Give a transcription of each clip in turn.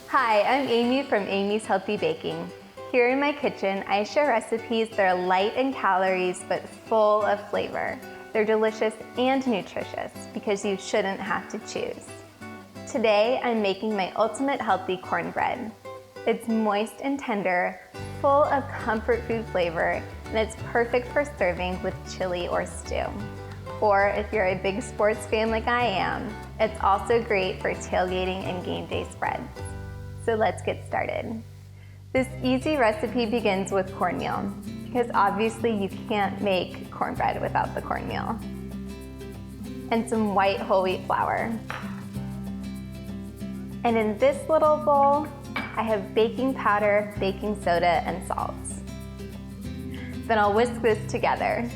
Hi, I'm Amy from Amy's Healthy Baking. Here in my kitchen, I share recipes that are light in calories but full of flavor. They're delicious and nutritious because you shouldn't have to choose. Today, I'm making my ultimate healthy cornbread. It's moist and tender, full of comfort food flavor, and it's perfect for serving with chili or stew. Or if you're a big sports fan like I am, it's also great for tailgating and game day spreads. So let's get started. This easy recipe begins with cornmeal, because obviously you can't make cornbread without the cornmeal. And some white whole wheat flour. And in this little bowl, I have baking powder, baking soda, and salt. Then I'll whisk this together.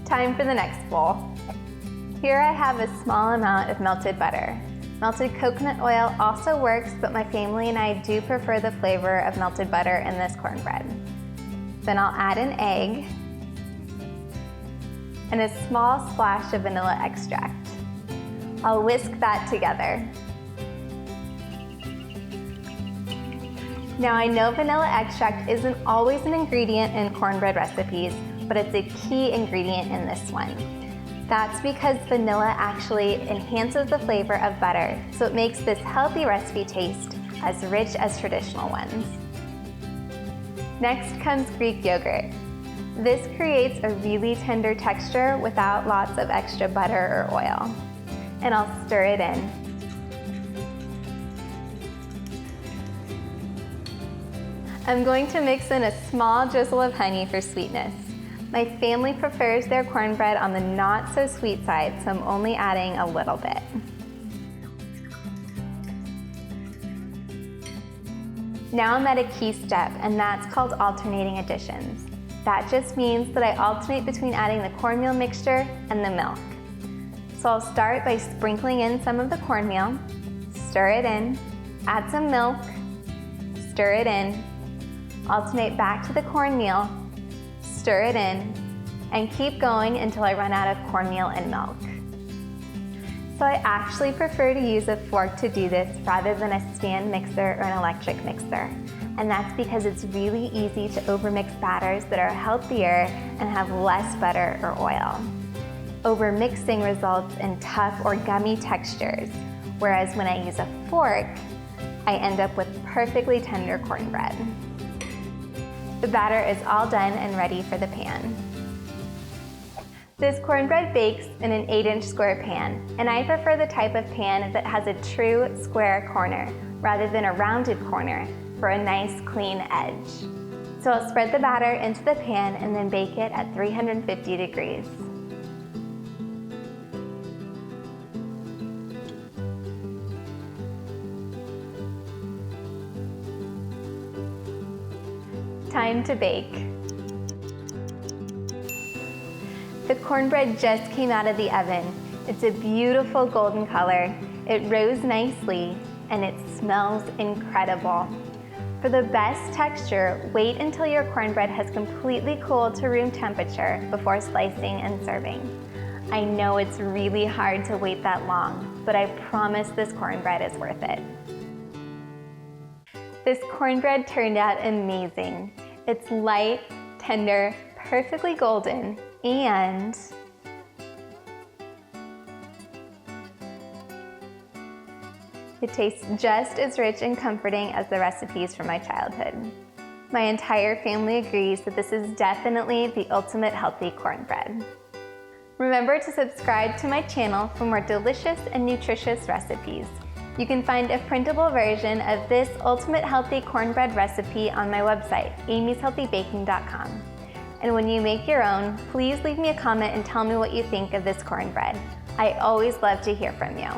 Time for the next bowl. Here I have a small amount of melted butter. Melted coconut oil also works, but my family and I do prefer the flavor of melted butter in this cornbread. Then I'll add an egg and a small splash of vanilla extract. I'll whisk that together. Now I know vanilla extract isn't always an ingredient in cornbread recipes, but it's a key ingredient in this one. That's because vanilla actually enhances the flavor of butter, so it makes this healthy recipe taste as rich as traditional ones. Next comes Greek yogurt. This creates a really tender texture without lots of extra butter or oil. And I'll stir it in. I'm going to mix in a small drizzle of honey for sweetness. My family prefers their cornbread on the not so sweet side, so I'm only adding a little bit. Now I'm at a key step, and that's called alternating additions. That just means that I alternate between adding the cornmeal mixture and the milk. So I'll start by sprinkling in some of the cornmeal, stir it in, add some milk, stir it in, alternate back to the cornmeal, stir it in, and keep going until I run out of cornmeal and milk. So I actually prefer to use a fork to do this rather than a stand mixer or an electric mixer. And that's because it's really easy to overmix batters that are healthier and have less butter or oil. Overmixing results in tough or gummy textures, whereas when I use a fork, I end up with perfectly tender cornbread. The batter is all done and ready for the pan. This cornbread bakes in an 8-inch square pan, and I prefer the type of pan that has a true square corner rather than a rounded corner for a nice clean edge. So I'll spread the batter into the pan and then bake it at 350 degrees. Time to bake. The cornbread just came out of the oven. It's a beautiful golden color. It rose nicely and it smells incredible. For the best texture, wait until your cornbread has completely cooled to room temperature before slicing and serving. I know it's really hard to wait that long, but I promise this cornbread is worth it. This cornbread turned out amazing. It's light, tender, perfectly golden, and it tastes just as rich and comforting as the recipes from my childhood. My entire family agrees that this is definitely the ultimate healthy cornbread. Remember to subscribe to my channel for more delicious and nutritious recipes. You can find a printable version of this ultimate healthy cornbread recipe on my website, amyshealthybaking.com. And when you make your own, please leave me a comment and tell me what you think of this cornbread. I always love to hear from you.